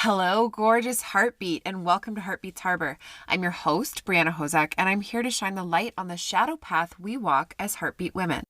Hello, gorgeous heartbeat, and welcome to Heartbeats Harbor. I'm your host, Brianna Hosack, and I'm here to shine the light on the shadow path we walk as heartbeat women.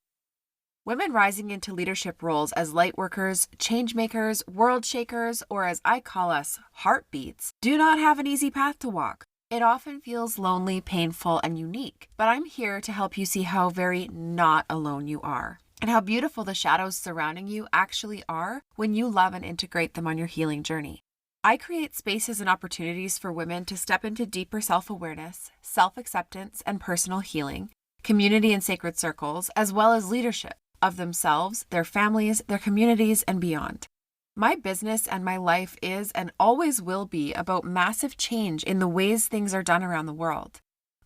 Women rising into leadership roles as lightworkers, changemakers, world shakers, or as I call us, heartbeats, do not have an easy path to walk. It often feels lonely, painful, and unique, but I'm here to help you see how very not alone you are, and how beautiful the shadows surrounding you actually are when you love and integrate them on your healing journey. I create spaces and opportunities for women to step into deeper self-awareness, self-acceptance, and personal healing, community and sacred circles, as well as leadership of themselves, their families, their communities, and beyond. My business and my life is and always will be about massive change in the ways things are done around the world.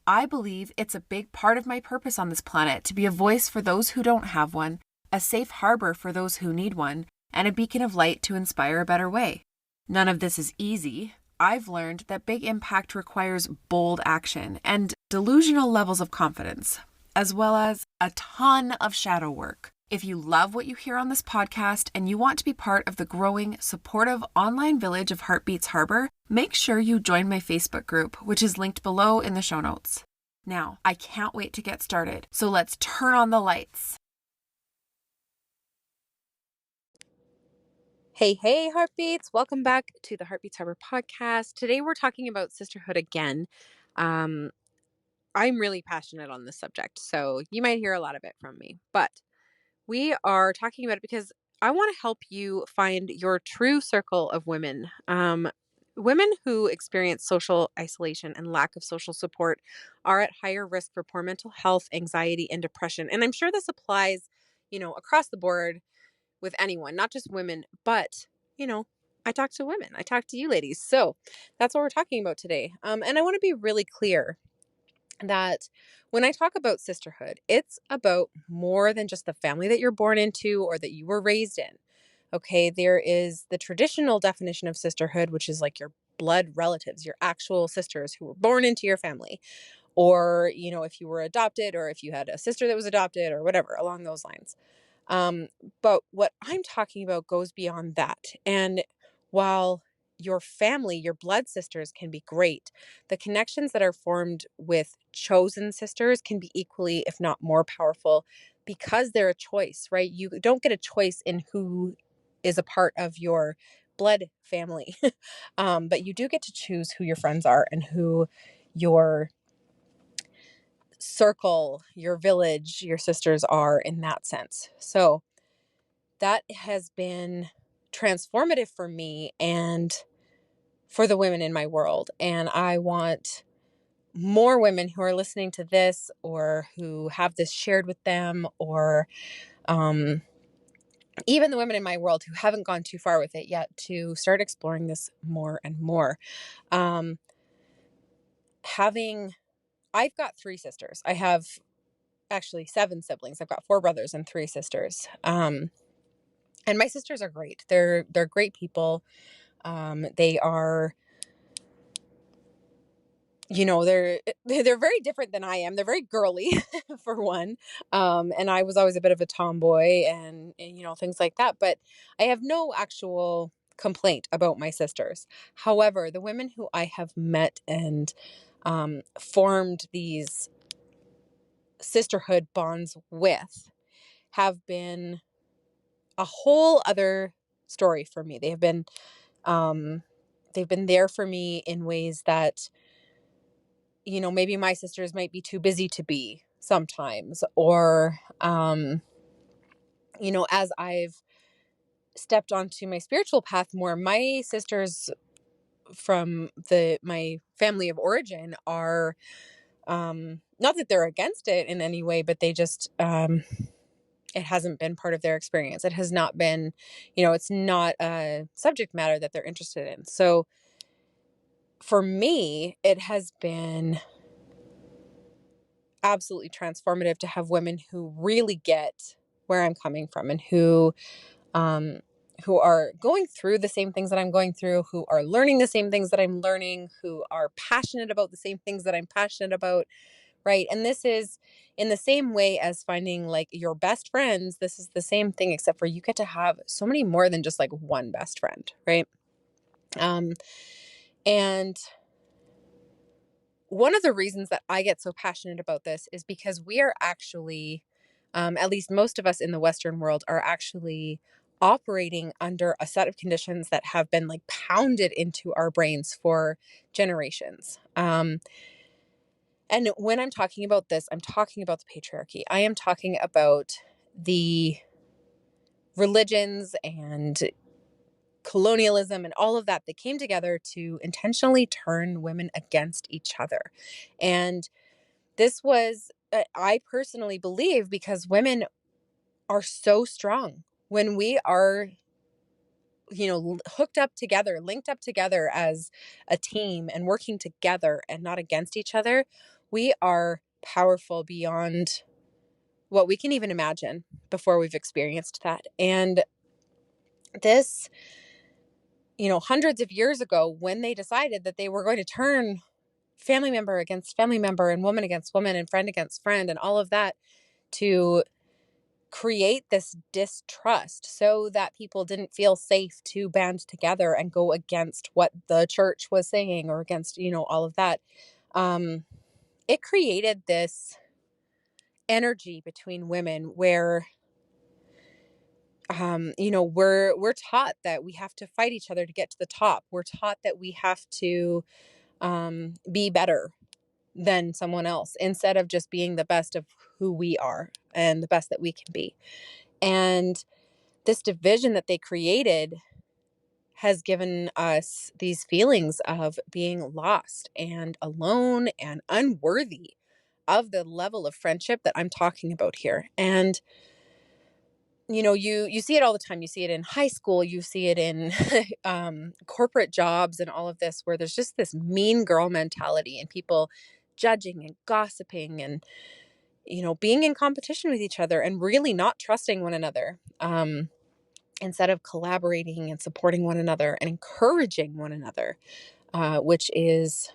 I believe it's a big part of my purpose on this planet to be a voice for those who don't have one, a safe harbor for those who need one, and a beacon of light to inspire a better way. None of this is easy. I've learned that big impact requires bold action and delusional levels of confidence, as well as a ton of shadow work. If you love what you hear on this podcast and you want to be part of the growing, supportive online village of Heartbeats Harbor, make sure you join my Facebook group, which is linked below in the show notes. Now, I can't wait to get started, so let's turn on the lights. Hey, Heartbeats. Welcome back to the Heartbeats Harbor podcast. Today we're talking about sisterhood again. I'm really passionate on this subject, so you might hear a lot of it from me. But we are talking about it because I want to help you find your true circle of women. Women who experience social isolation and lack of social support are at higher risk for poor mental health, anxiety, and depression. And I'm sure this applies, across the board with anyone, not just women, but, I talk to women. I talk to you ladies. So that's what we're talking about today. And I want to be really clear that when I talk about sisterhood, it's about more than just the family that you're born into or that you were raised in. Okay, there is the traditional definition of sisterhood, which is like your blood relatives, your actual sisters who were born into your family. Or, if you were adopted or if you had a sister that was adopted or whatever along those lines. Um, but what I'm talking about goes beyond that. And while your family, your blood sisters can be great, the connections that are formed with chosen sisters can be equally, if not more powerful, because they're a choice, right? You don't get a choice in who is a part of your blood family, but you do get to choose who your friends are and who your circle, your village, your sisters are in that sense. So that has been transformative for me and for the women in my world. And I want more women who are listening to this or who have this shared with them, or even the women in my world who haven't gone too far with it yet, to start exploring this more and more. Um, I've got 3 sisters. I have actually 7 siblings. I've got 4 brothers and 3 sisters. And my sisters are great. They're great people. They are, they're very different than I am. They're very girly for one. And I was always a bit of a tomboy and things like that, but I have no actual complaint about my sisters. However, the women who I have met and formed these sisterhood bonds with have been a whole other story for me. Um, they've been there for me in ways that, maybe my sisters might be too busy to be sometimes, or, as I've stepped onto my spiritual path more, my sisters from my family of origin are, not that they're against it in any way, but they just, it hasn't been part of their experience. It has not been, it's not a subject matter that they're interested in. So for me, it has been absolutely transformative to have women who really get where I'm coming from and um, who are going through the same things that I'm going through, who are learning the same things that I'm learning, who are passionate about the same things that I'm passionate about. Right. And this is in the same way as finding like your best friends. This is the same thing, except for you get to have so many more than just like one best friend. Right. Um, and one of the reasons that I get so passionate about this is because we are actually, at least most of us in the Western world, are actually operating under a set of conditions that have been like pounded into our brains for generations. And when I'm talking about this, I'm talking about the patriarchy. I am talking about the religions and colonialism and all of that that came together to intentionally turn women against each other. And this was, I personally believe, because women are so strong. When we are, hooked up together, linked up together as a team and working together and not against each other, we are powerful beyond what we can even imagine before we've experienced that. And this, hundreds of years ago, when they decided that they were going to turn family member against family member and woman against woman and friend against friend and all of that to create this distrust so that people didn't feel safe to band together and go against what the church was saying or against, all of that. It created this energy between women where we're taught that we have to fight each other to get to the top. We're taught that we have to be better than someone else instead of just being the best of who we are and the best that we can be. And this division that they created has given us these feelings of being lost and alone and unworthy of the level of friendship that I'm talking about here. And you see it all the time. You see it in high school. You see it in corporate jobs and all of this, where there's just this mean girl mentality and people judging and gossiping and, being in competition with each other and really not trusting one another, instead of collaborating and supporting one another and encouraging one another, which is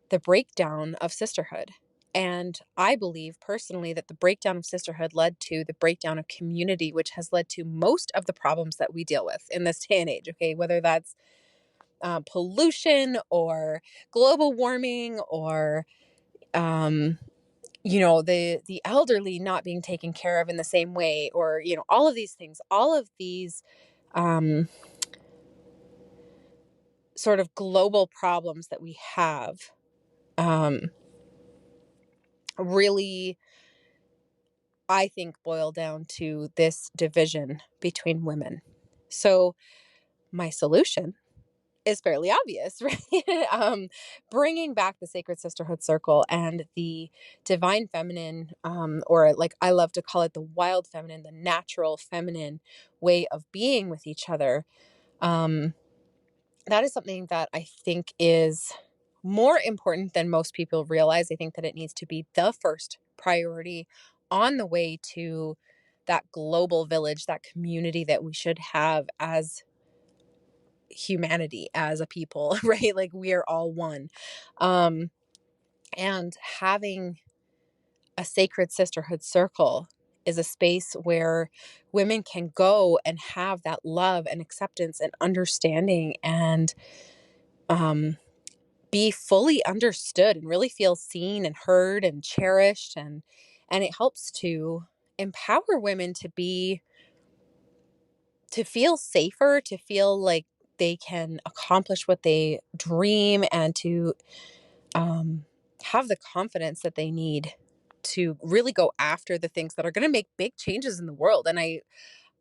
the breakdown of sisterhood. And I believe personally that the breakdown of sisterhood led to the breakdown of community, which has led to most of the problems that we deal with in this day and age. Okay, whether that's pollution or global warming or the elderly not being taken care of in the same way, or all of these things, all of these um, sort of global problems that we have, really, I think, boil down to this division between women. So my solution is fairly obvious, right? Bringing back the sacred sisterhood circle and the divine feminine, or like I love to call it the wild feminine, the natural feminine way of being with each other. That is something that I think is more important than most people realize. I think that it needs to be the first priority on the way to that global village, that community that we should have as humanity, as a people, right? Like we are all one. Um, and having a sacred sisterhood circle is a space where women can go and have that love and acceptance and understanding and be fully understood and really feel seen and heard and cherished, and it helps to empower women to feel safer, to feel like they can accomplish what they dream, and to have the confidence that they need to really go after the things that are going to make big changes in the world. And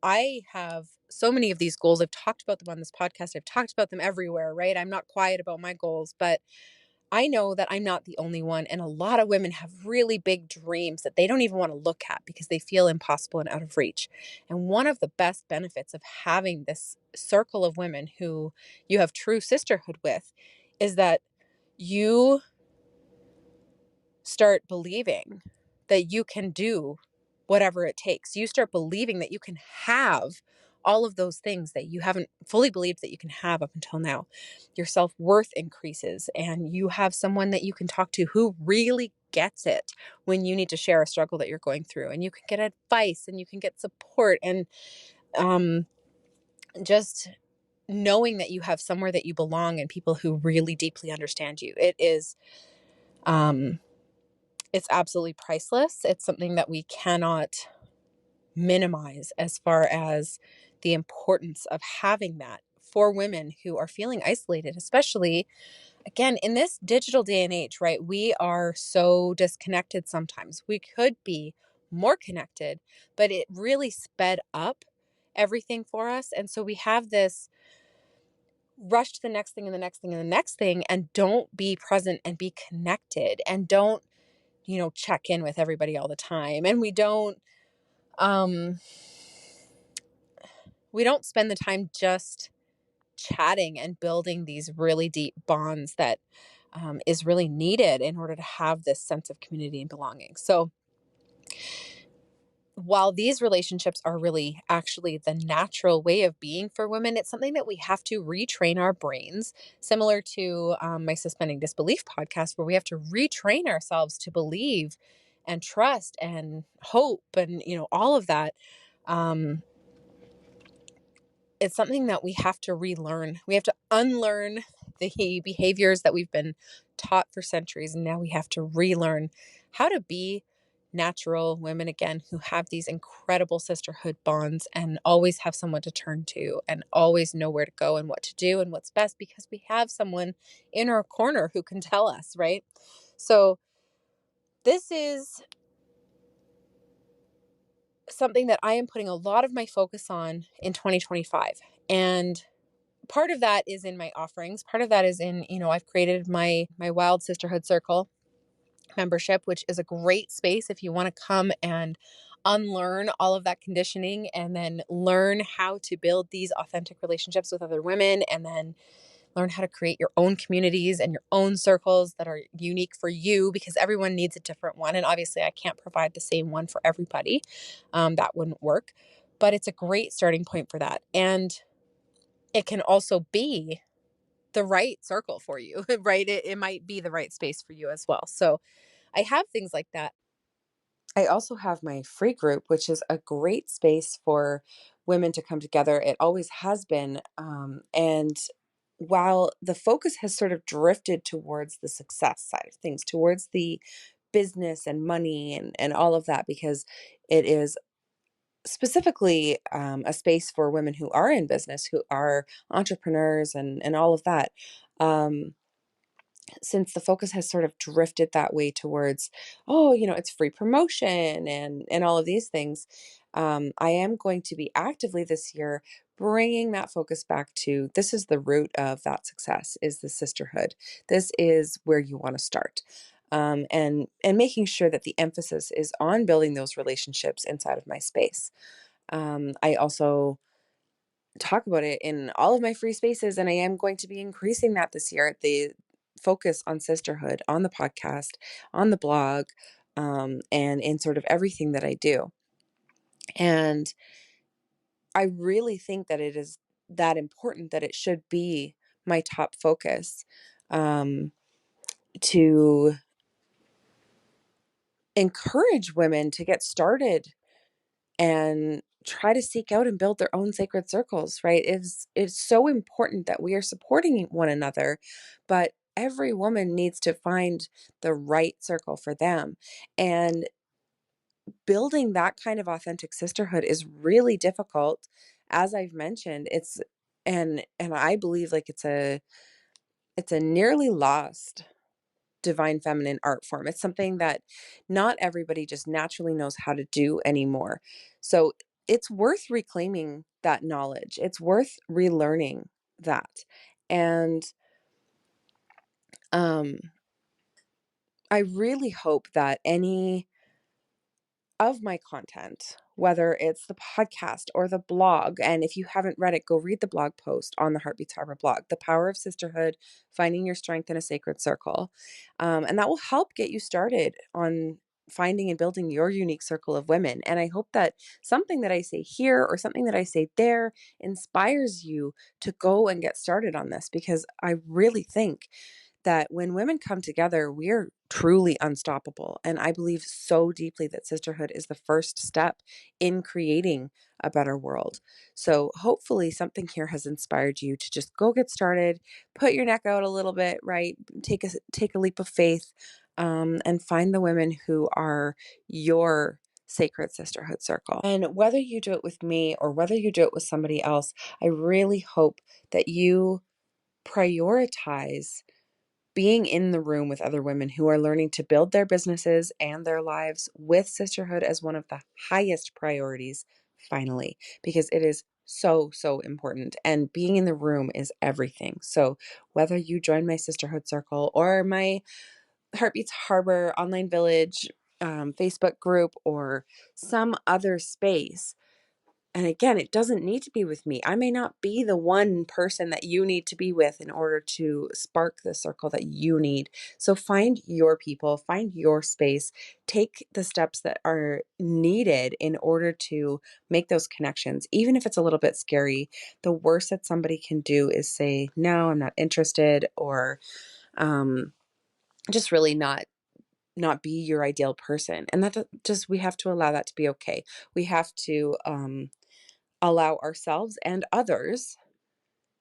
I have so many of these goals. I've talked about them on this podcast. I've talked about them everywhere, right? I'm not quiet about my goals, but I know that I'm not the only one. And a lot of women have really big dreams that they don't even want to look at because they feel impossible and out of reach. And one of the best benefits of having this circle of women who you have true sisterhood with is that you start believing that you can do whatever it takes. You start believing that you can have all of those things that you haven't fully believed that you can have up until now. Your self-worth increases, and you have someone that you can talk to who really gets it when you need to share a struggle that you're going through, and you can get advice and you can get support, and just knowing that you have somewhere that you belong and people who really deeply understand you. Um, it's absolutely priceless. It's something that we cannot minimize as far as the importance of having that for women who are feeling isolated, especially again in this digital day and age, right? We are so disconnected sometimes. We could be more connected, but it really sped up everything for us. And so we have this rush to the next thing and the next thing and the next thing, and don't be present and be connected, and don't, check in with everybody all the time. And um, we don't spend the time just chatting and building these really deep bonds that is really needed in order to have this sense of community and belonging. So while these relationships are really actually the natural way of being for women, it's something that we have to retrain our brains, similar to my Suspending Disbelief podcast, where we have to retrain ourselves to believe and trust and hope and, all of that. Um, it's something that we have to relearn. We have to unlearn the behaviors that we've been taught for centuries. And now we have to relearn how to be natural women again, who have these incredible sisterhood bonds and always have someone to turn to and always know where to go and what to do and what's best, because we have someone in our corner who can tell us, right? So this is something that I am putting a lot of my focus on in 2025. And part of that is in my offerings. Part of that is in, I've created my Wild Sisterhood Circle membership, which is a great space if you want to come and unlearn all of that conditioning and then learn how to build these authentic relationships with other women, and then learn how to create your own communities and your own circles that are unique for you, because everyone needs a different one. And obviously I can't provide the same one for everybody. That wouldn't work, but it's a great starting point for that. And it can also be the right circle for you, right? It might be the right space for you as well. So I have things like that. I also have my free group, which is a great space for women to come together. It always has been. And while the focus has sort of drifted towards the success side of things, towards the business and money and all of that, because it is specifically a space for women who are in business, who are entrepreneurs and all of that. Um, since the focus has sort of drifted that way towards, oh, it's free promotion and all of these things, I am going to be actively this year bringing that focus back to, this is the root of that success, is the sisterhood. This is where you want to start. And making sure that the emphasis is on building those relationships inside of my space. I also talk about it in all of my free spaces, and I am going to be increasing that this year. The focus on sisterhood on the podcast, on the blog, and in sort of everything that I do. And I really think that it is that important that it should be my top focus, to encourage women to get started and try to seek out and build their own sacred circles, right? It's so important that we are supporting one another, but every woman needs to find the right circle for them. And building that kind of authentic sisterhood is really difficult. As I've mentioned, and I believe like it's a nearly lost divine feminine art form. It's something that not everybody just naturally knows how to do anymore. So it's worth reclaiming that knowledge. It's worth relearning that. And um, I really hope that any of my content, whether it's the podcast or the blog. And if you haven't read it, go read the blog post on the Heartbeats Harbor blog, The Power of Sisterhood, Finding Your Strength in a Sacred Circle. And that will help get you started on finding and building your unique circle of women. And I hope that something that I say here or something that I say there inspires you to go and get started on this, because I really think that when women come together, we're truly unstoppable. And I believe so deeply that sisterhood is the first step in creating a better world. So hopefully something here has inspired you to just go get started, put your neck out a little bit, right? Take a leap of faith, and find the women who are your sacred sisterhood circle. And whether you do it with me or whether you do it with somebody else, I really hope that you prioritize being in the room with other women who are learning to build their businesses and their lives with sisterhood as one of the highest priorities, finally, because it is so, so important. And being in the room is everything. So whether you join my sisterhood circle or my Heartbeats Harbor online village, Facebook group, or some other space, and again, it doesn't need to be with me. I may not be the one person that you need to be with in order to spark the circle that you need. So find your people, find your space, take the steps that are needed in order to make those connections. Even if it's a little bit scary, the worst that somebody can do is say, no, I'm not interested, or just really not be your ideal person. And that just, we have to allow that to be okay. We have to allow ourselves and others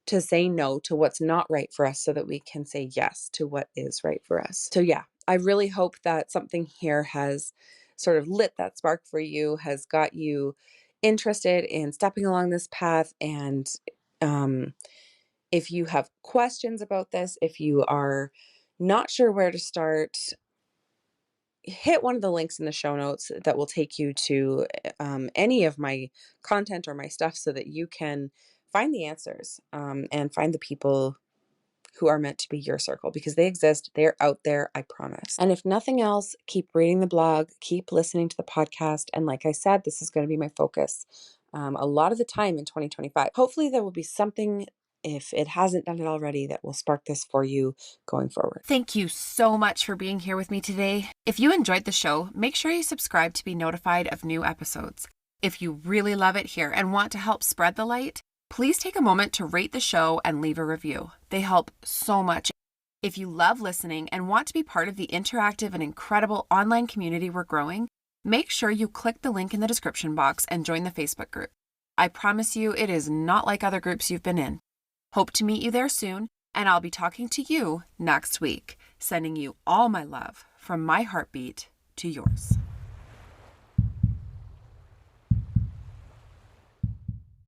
to say no to what's not right for us so that we can say yes to what is right for us. So yeah, I really hope that something here has sort of lit that spark for you, has got you interested in stepping along this path. And if you have questions about this, if you are not sure where to start, hit one of the links in the show notes that will take you to any of my content or my stuff so that you can find the answers, and find the people who are meant to be your circle, because they exist. They're out there, I promise. And if nothing else, keep reading the blog, keep listening to the podcast. And like I said, this is going to be my focus a lot of the time in 2025. Hopefully there will be something, if it hasn't done it already, that will spark this for you going forward. Thank you so much for being here with me today. If you enjoyed the show, make sure you subscribe to be notified of new episodes. If you really love it here and want to help spread the light, please take a moment to rate the show and leave a review. They help so much. If you love listening and want to be part of the interactive and incredible online community we're growing, make sure you click the link in the description box and join the Facebook group. I promise you it is not like other groups you've been in. Hope to meet you there soon, and I'll be talking to you next week, sending you all my love from my heartbeat to yours.